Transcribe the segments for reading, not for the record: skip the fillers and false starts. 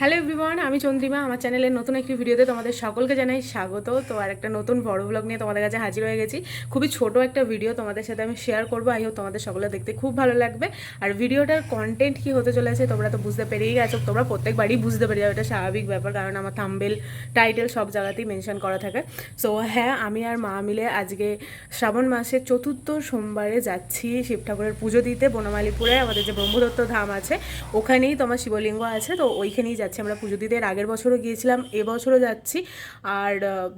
Hello everyone, আমি চন্দ্রিমা। আমার চ্যানেলের নতুন একটি ভিডিওতে তোমাদের সকলকে জানাই স্বাগত। তো আর একটা নতুন বড় ব্লগ নিয়ে তোমাদের কাছে হাজির হয়ে গেছি। খুবই ছোট একটা ভিডিও তোমাদের সাথে আমি শেয়ার করবো। আই হোপ তোমাদের সকলে দেখতে খুব ভালো লাগবে। আর ভিডিওটার কন্টেন্ট কি হতে চলেছে তোমরা তো বুঝতে পেরেই গেছো। তোমরা প্রত্যেকবারই বুঝতে পেরে যাও, এটা স্বাভাবিক ব্যাপার, কারণ আমার থাম্বনেল টাইটেল সব জায়গাতেই মেনশন করা থাকে। সো হ্যাঁ, আমি আর মা মিলে আজকে শ্রাবণ মাসের চতুর্থ সোমবারে যাচ্ছি শিব ঠাকুরের পুজো দিতে বনমালীপুরে। আমাদের যে ব্রহ্মদত্ত ধাম আছে ওখানেই তোমার শিবলিঙ্গ আছে, তো ওইখানেই যাচ্ছি আমরা পুজো দিতে। আগের বছরও গিয়েছিলাম, এবছরও যাচ্ছি। আর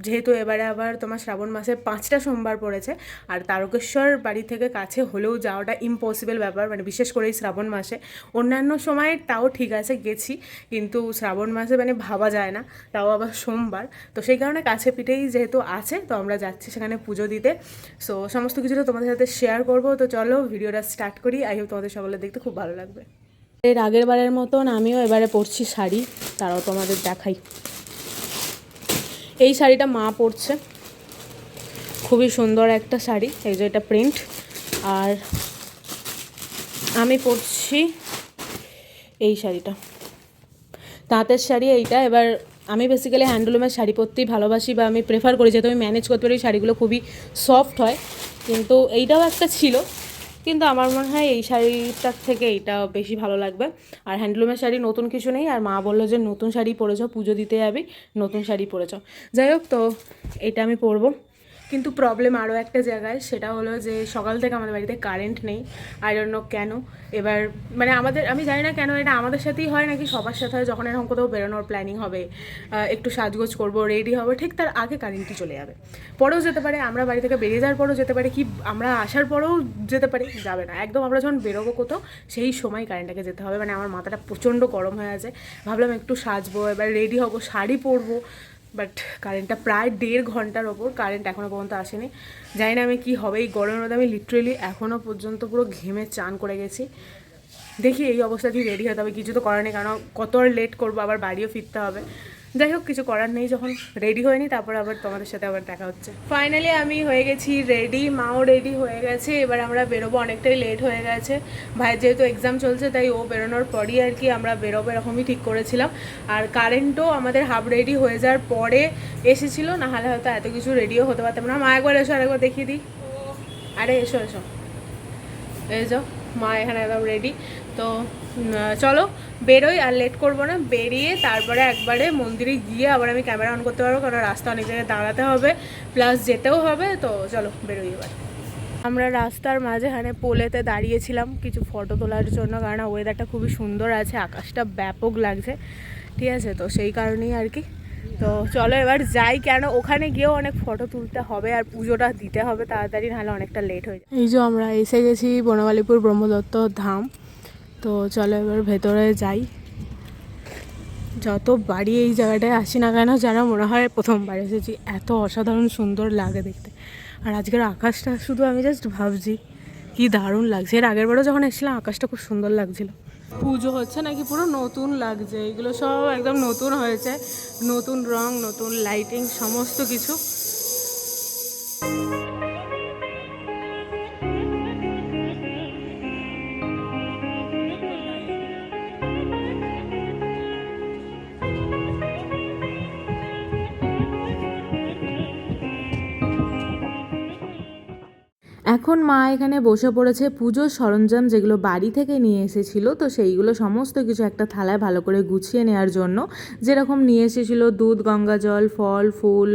যেহেতু এবারে আবার তোমার শ্রাবণ মাসে 5টা সোমবার পড়েছে, আর তারকেশ্বর বাড়ি থেকে কাছে হলেও যাওয়াটা ইম্পসিবল ব্যাপার, মানে বিশেষ করে এই শ্রাবণ মাসে। অন্যান্য সময় তাও ঠিক আছে গেছি, কিন্তু শ্রাবণ মাসে মানে ভাবা যায় না, তাও আবার সোমবার। তো সেই কারণে কাছে পিঠেই যেহেতু আছে, তো আমরা যাচ্ছি সেখানে পুজো দিতে। সো সমস্ত কিছুটা তোমাদের সাথে শেয়ার করবো। তো চলো ভিডিওটা স্টার্ট করি। আই হোপ তোমাদের সকলে দেখতে খুব ভালো লাগবে। এর আগের বারের মতন আমিও এবারে পরছি শাড়ি, তারাও তোমাদের দেখাই। এই শাড়িটা মা পরছে, খুবই সুন্দর একটা শাড়ি, এই যে এটা প্রিন্ট। আর আমি পরছি এই শাড়িটা, তাঁতের শাড়ি এইটা। এবার আমি বেসিক্যালি হ্যান্ডলুমের শাড়ি পরতেই ভালোবাসি, বা আমি প্রেফার করি, যেহেতু আমি ম্যানেজ করতে পারি, শাড়িগুলো খুবই সফট হয়। কিন্তু এইটাও একটা ছিল, কিন্তু আমার মনে হয় এই শাড়িটার থেকে এইটা বেশি ভালো লাগবে। আর হ্যান্ডলুমের শাড়ি নতুন কিছু নেই, আর মা বললো যে নতুন শাড়ি পরেছ, পুজো দিতে যাবি, নতুন শাড়ি পরেছ। যাই হোক, তো এটা আমি পরবো। কিন্তু প্রবলেম আরও একটা জায়গায়, সেটা হলো যে সকাল থেকে আমাদের বাড়িতে কারেন্ট নেই। আই ডোন্ট নো কেন। এবার মানে আমি জানি না কেন এটা আমাদের সাথেই হয় নাকি সবার সাথে হয়, যখন এরকম কোথাও বেরোনোর প্ল্যানিং হবে, একটু সাজগোজ করবো, রেডি হবে, ঠিক তার আগে কারেন্টই চলে যাবে। পরেও যেতে পারে, আমরা বাড়ি থেকে বেরিয়ে যাওয়ার পরেও যেতে পারে, কি আমরা আসার পরেও যেতে পারে, যাবে না একদম। আমরা যখন বেরোবো কোথাও সেই সময় কারেন্টটাকে যেতে হবে। মানে আমার মাথাটা প্রচণ্ড গরম হয়ে আছে। ভাবলাম একটু সাজবো, এবার রেডি হবো, শাড়ি পরবো, বাট কারেন্টটা প্রায় 1.5 ঘন্টার ওপর কারেন্ট এখনও পর্যন্ত আসেনি। জানি না আমি কী হবে এই গরমের মধ্যে। আমি লিটারেলি এখনও পর্যন্ত পুরো ঘেমে চান করে গেছি। দেখি এই অবস্থাতেই রেডি হতে হবে, কিছু তো করার নেই, কারণ কত আর লেট করবো, আবার বাড়িও ফিরতে হবে। যাই হোক, কিছু করার নেই, যখন রেডি হয়নি তারপর আবার তোমাদের সাথে আবার দেখা হচ্ছে। ফাইনালি আমি হয়ে গেছি রেডি, মাও রেডি হয়ে গেছে। এবার আমরা বেরোবো, অনেকটাই লেট হয়ে গেছে। ভাইয়ের যেহেতু এক্সাম চলছে, তাই ও বেরোনোর পরই আর কি আমরা বেরোবো, এরকমই ঠিক করেছিলাম। আর কারেন্টও আমাদের হাফ রেডি হয়ে যাওয়ার পরে এসেছিলো, নাহলে হয়তো এত কিছু রেডিও হতে পারতাম না। মা একবার এসো, আরেকবার দেখিয়ে দিই। আরে এসো এসো, এই যাও, মা এখানে একদম রেডি। তো চলো বেরোই, আর লেট করবো না। বেরিয়ে তারপরে একবারে মন্দিরে গিয়ে আবার আমি ক্যামেরা অন করতে পারবো, কারণ রাস্তা অনেক জায়গায় দাঁড়াতে হবে, প্লাস যেতেও হবে। তো চলো বেরোই এবার। আমরা রাস্তার মাঝেখানে পোলেতে দাঁড়িয়েছিলাম কিছু ফটো তোলার জন্য, কারণ ওয়েদারটা খুবই সুন্দর আছে, আকাশটা ব্যাপক লাগছে, ঠিক আছে। তো সেই কারণেই আর কি। তো চলো এবার যাই, কেন ওখানে গিয়েও অনেক ফটো তুলতে হবে, আর পুজোটা দিতে হবে তাড়াতাড়ি, নাহলে অনেকটা লেট হয়ে যায়। এই যে আমরা এসে গেছি বনমালীপুর ব্রহ্মদত্ত ধাম। তো চলো এবার ভেতরে যাই। যত বাড়ি এই জায়গাটায় আসি না কেন, যেন মনে হয় প্রথমবার এসেছি, এত অসাধারণ সুন্দর লাগে দেখতে। আর আজকের আকাশটা শুধু আমি জাস্ট ভাবছি কি দারুণ লাগছে। এর আগের বারও যখন এসেছিলাম আকাশটা খুব সুন্দর লাগছিল। পুজো হচ্ছে নাকি পুরো নতুন লাগছে, এগুলো সব একদম নতুন হয়েছে, নতুন রং, নতুন লাইটিং, সমস্ত কিছু। এখন মা এখানে বসে পড়েছে পুজোর সরঞ্জাম যেগুলো বাড়ি থেকে নিয়ে এসেছিল, তো সেইগুলো সমস্ত কিছু একটা থালায় ভালো করে গুছিয়ে নেওয়ার জন্য। যেরকম নিয়ে এসেছিলো দুধ, গঙ্গা জল, ফল ফুল,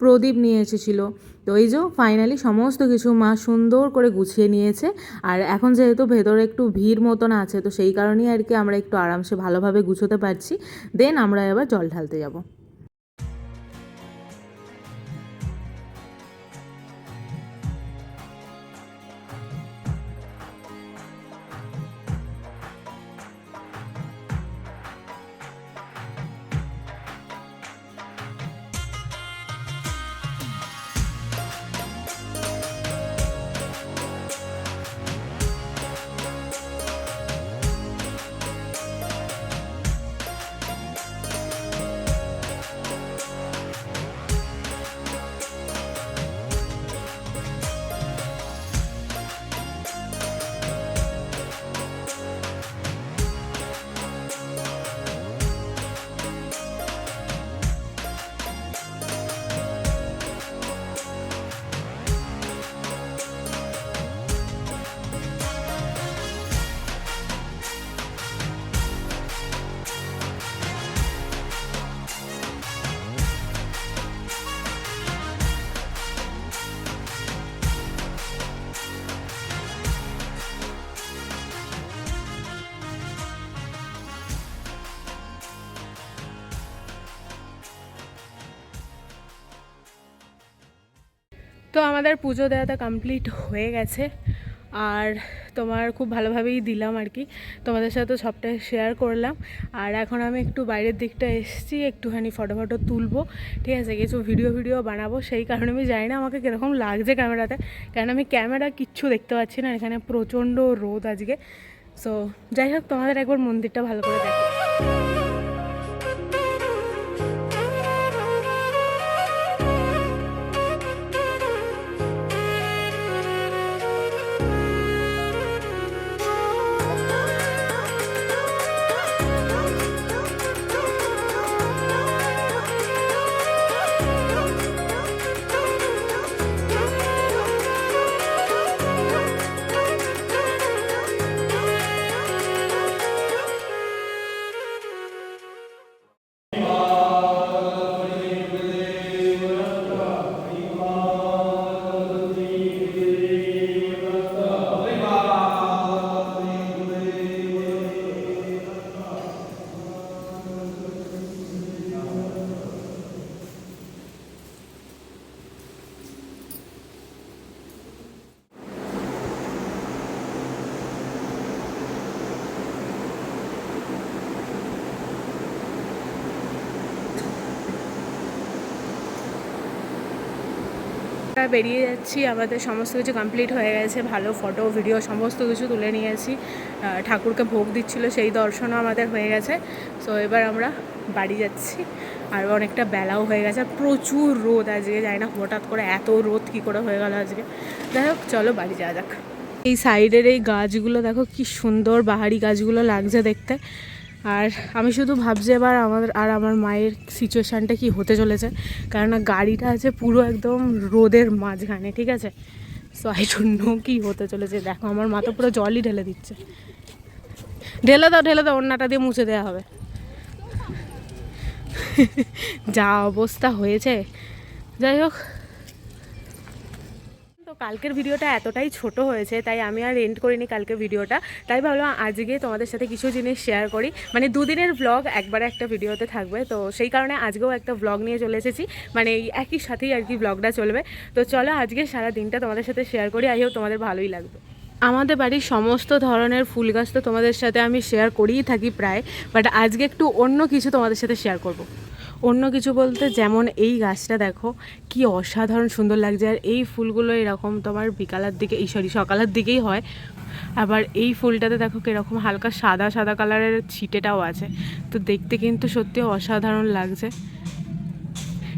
প্রদীপ নিয়ে এসেছিলো। তো এই যে ফাইনালি সমস্ত কিছু মা সুন্দর করে গুছিয়ে নিয়েছে। আর এখন যেহেতু ভেতরে একটু ভিড় মতন আছে, তো সেই কারণেই আর কি আমরা একটু আরামসে ভালোভাবে গুছোতে পারছি। দেন আমরা এবার জল ঢালতে যাবো। তো আমাদের পুজো দেওয়াটা কমপ্লিট হয়ে গেছে, আর তোমার খুব ভালোভাবেই দিলাম আর কি, তোমাদের সাথে সবটাই শেয়ার করলাম। আর এখন আমি একটু বাইরের দিকটা এসেছি, একটুখানি ফটো তুলবো, ঠিক আছে, কিছু ভিডিও বানাবো। সেই কারণে আমি জানি না আমাকে কীরকম লাগছে ক্যামেরাতে, কারণ আমি ক্যামেরা কিচ্ছু দেখতে পাচ্ছি না, এখানে প্রচণ্ড রোদ আজকে। সো যাই হোক, তোমাদের একবার মন্দিরটা ভালো করে দেখো। বেরিয়ে যাচ্ছি, আমাদের সমস্ত কিছু কমপ্লিট হয়ে গেছে, ভালো ফটো ভিডিও সমস্ত কিছু তুলে নিয়েছি, ঠাকুরকে ভোগ দিচ্ছিল সেই দর্শনও আমাদের হয়ে গেছে। সো এবার আমরা বাড়ি যাচ্ছি, আর অনেকটা বেলাও হয়ে গেছে, প্রচুর রোদ আজকে, জানি না হঠাৎ করে এত রোদ কী করে হয়ে গেল আজকে। যাই হোক, চলো বাড়ি যাওয়া যাক। এই সাইডের এই গাছগুলো দেখো কি সুন্দর, বাহারি গাছগুলো লাগছে দেখতে। আর আমি শুধু ভাবছি এবার আমার মায়ের সিচুয়েশানটা কি হতে চলেছে, কারণ গাড়িটা আছে পুরো একদম রোদের মাঝখানে, ঠিক আছে। সো আই ডোন্ট নো কী হতে চলেছে। দেখো আমার মা তো পুরো জলই ঢেলে দিচ্ছে। ঢেলে দাও, ওড়নাটা দিয়ে মুছে দেওয়া হবে। যা অবস্থা হয়েছে। যাই হোক, তো কালকের ভিডিওটা এতটাই ছোট হয়েছে, তাই আমি আর এন্ড করিনি কালকের ভিডিওটা, তাই ভাবলাম আজকে তোমাদের সাথে কিছু জিনিস শেয়ার করি। মানে দুদিনের ব্লগ একবারে একটা ভিডিওতে থাকবে, তো সেই কারণে আজকেও একটা ব্লগ নিয়ে চলে এসেছি, মানে এই একই সাথেই আর কি ব্লগটা চলবে। তো চলো আজকে সারা দিনটা তোমাদের সাথে শেয়ার করি, আই হোপ তোমাদের ভালোই লাগবে। আমাদের বাড়ির সমস্ত ধরনের ফুল গাছ তো তোমাদের সাথে আমি শেয়ার করেই থাকি প্রায়, বাট আজকে একটু অন্য কিছু তোমাদের সাথে শেয়ার করব। অন্য কিছু বলতে যেমন এই গাছটা দেখো কি অসাধারণ সুন্দর লাগছে, আর এই ফুলগুলো এরকম তোমার বিকালের দিকে, সকালের দিকেই হয়। আবার এই ফুলটাতে দেখো কীরকম হালকা সাদা সাদা কালারের ছিটেটাও আছে, তো দেখতে কিন্তু সত্যি অসাধারণ লাগছে,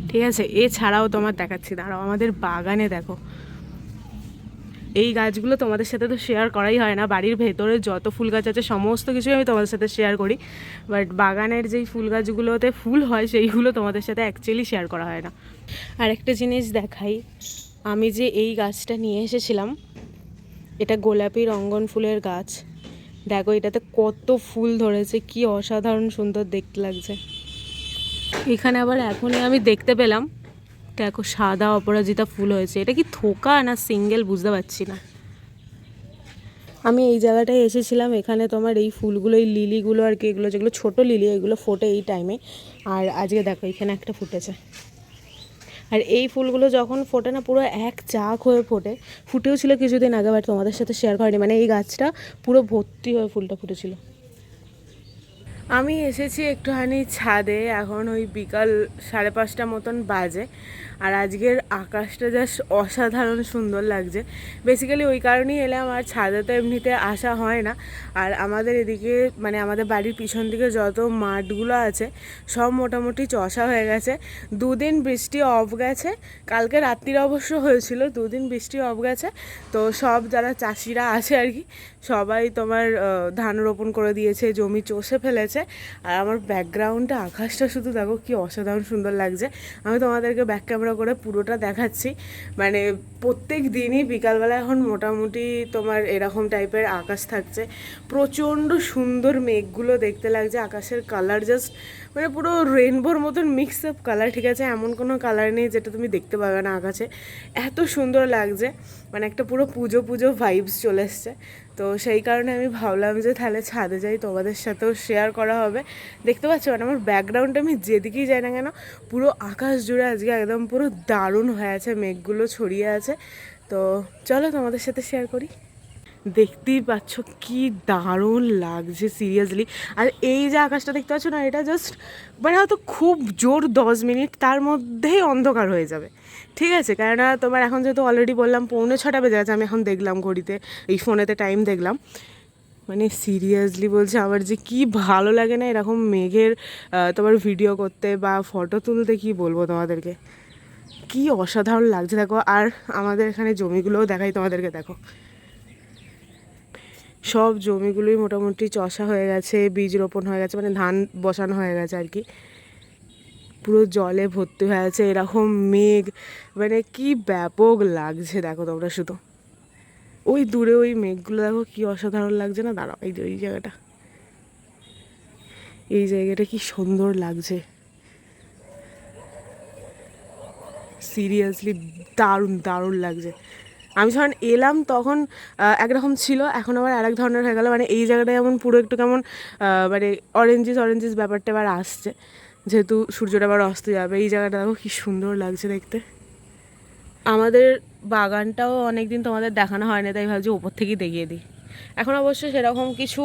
ঠিক আছে। এছাড়াও তোমার দেখাচ্ছি, দাঁড়াও, আমাদের বাগানে দেখো এই গাছগুলো তোমাদের সাথে তো শেয়ার করাই হয় না, বাড়ির ভেতরে যত ফুল গাছ আছে সমস্ত কিছুই আমি তোমাদের সাথে শেয়ার করি, বাট বাগানের যেই ফুল গাছগুলোতে ফুল হয় সেইগুলো তোমাদের সাথে অ্যাকচুয়ালি শেয়ার করা হয় না। আর একটা জিনিস দেখাই, আমি যে এই গাছটা নিয়ে এসেছিলাম, এটা গোলাপি রঙ্গন ফুলের গাছ, দেখো এটাতে কত ফুল ধরেছে, কি অসাধারণ সুন্দর দেখতে লাগছে। এখানে আবার এখনই আমি দেখতে পেলাম দেখো সাদা অপরাজিতা ফুল হয়েছে, এটা কি থোকা না সিঙ্গেল বুঝতে পারছি না। আমি এই জায়গাটায় এসেছিলাম, এখানে তোমার এই ফুলগুলো, এই লিলিগুলো আর কি, এগুলো যেগুলো ছোটো লিলি এগুলো ফোটে এই টাইমে, আর আজকে দেখো এখানে একটা ফুটেছে। আর এই ফুলগুলো যখন ফোটে না পুরো এক চাক হয়ে ফোটে, ফুটেও ছিল কিছুদিন আগে, বাট তোমাদের সাথে শেয়ার করিনি। মানে এই গাছটা পুরো ভর্তি হয়ে ফুলটা ফুটেছিল। আমি এসেছি একটুখানি ছাদে, এখন ওই বিকাল 5:30 মতন বাজে, আর আজকের আকাশটা জাস্ট অসাধারণ সুন্দর লাগছে। বেসিক্যালি ওই কারণেই এলাম, আর ছাদে তো এমনিতে আসা হয় না। আর আমাদের এদিকে মানে আমাদের বাড়ির পিছন দিকে যত মাঠগুলো আছে সব মোটামুটি চষা হয়ে গেছে। 2 দিন বৃষ্টি অফ গেছে, কালকে রাত্রিরে অবশ্য হয়েছিল, 2 দিন বৃষ্টি অফ গেছে। তো সব যারা চাষিরা আছে আর কি সবাই তোমার ধান রোপণ করে দিয়েছে, জমি চষে ফেলেছে। আর আমার ব্যাকগ্রাউন্ডে আকাশটা শুধু দেখো কি অসাধারণ সুন্দর লাগছে। আমি তোমাদেরকে ব্যাক ক্যামেরা করে পুরোটা দেখাচ্ছি। মানে প্রত্যেক দিনই বিকালবেলা এখন মোটামুটি তোমার এরকম টাইপের আকাশ থাকছে, প্রচণ্ড সুন্দর মেঘগুলো দেখতে লাগছে, আকাশের কালার জাস্ট মানে পুরো রেনবোর মতন মিক্স আপ কালার, ঠিক আছে, এমন কোনো কালার নেই যেটা তুমি দেখতে পাবে না আকাশে, এত সুন্দর লাগছে। মানে একটা পুরো পুজো ভাইবস চলে এসছে। তো সেই কারণে আমি ভাবলাম যে তাহলে ছাদে যাই, তোমাদের সাথেও শেয়ার করা হবে। দেখতে পাচ্ছ মানে আমার ব্যাকগ্রাউন্ডে আমি যেদিকেই যাই না কেন পুরো আকাশ জুড়ে আজকে একদম পুরো দারুণ হয়ে আছে, মেঘগুলো ছড়িয়ে আছে। তো চলো তোমাদের সাথে শেয়ার করি। দেখতেই পাচ্ছ কি দারুণ লাগছে সিরিয়াসলি। আর এই যে আকাশটা দেখতে পাচ্ছ না, এটা জাস্ট মানে হয়তো খুব জোর 10 মিনিট তার মধ্যেই অন্ধকার হয়ে যাবে, ঠিক আছে? কেননা তোমার এখন যেহেতু অলরেডি বললাম 6:45 বেজে গেছে, আমি এখন দেখলাম ঘড়িতে, এই ফোনেতে টাইম দেখলাম। মানে সিরিয়াসলি বলছে আমার যে কি ভালো লাগে না এরকম মেঘের তোমার ভিডিও করতে বা ফটো তুলতে, কি বলবো তোমাদেরকে, কি অসাধারণ লাগছে। দেখো আর আমাদের এখানে জমিগুলোও দেখাই তোমাদেরকে, দেখো সব জমিগুলোই মোটামুটি চষা হয়ে গেছে, বীজ রোপণ হয়ে গেছে, মানে ধান বসানো হয়ে গেছে আর কি। পুরো জলে ভর্তি হয়ে আছে, এরকম মেঘ, মানে কি ব্যাপক লাগছে দেখো তোমরা শুধু। ওই দূরে ওই মেঘগুলো দেখো কি অসাধারণ লাগছে না। দাঁড়াও, এই যে ওই জায়গাটা, এই জায়গাটা কি সুন্দর লাগছে, সিরিয়াসলি দারুণ দারুণ লাগছে। আমি যখন এলাম তখন একরকম ছিল, এখন আবার আরেক ধরনের হয়ে গেল। মানে এই জায়গাটা যেমন পুরো একটু কেমন মানে অরেঞ্জিস অরেঞ্জিস ব্যাপারটা এবার আসছে, যেহেতু সূর্যটা আবার অস্ত যাবে। এই জায়গাটা দেখো কি সুন্দর লাগছে দেখতে। আমাদের বাগানটাও অনেক দিন তোমাদের দেখানো হয় না, তাই ভাবছি ওপর থেকেই দেখিয়ে দিই। এখন অবশ্য সেরকম কিছু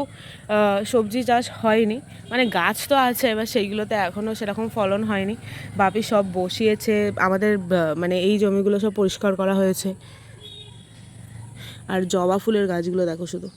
সবজি চাষ হয়নি, মানে গাছ তো আছে, এবার সেইগুলোতে এখনও সেরকম ফলন হয়নি। বাপি সব বসিয়েছে, আমাদের মানে এই জমিগুলো সব পরিষ্কার করা হয়েছে। আর জবা ফুলের গাছগুলো দেখো শুধু।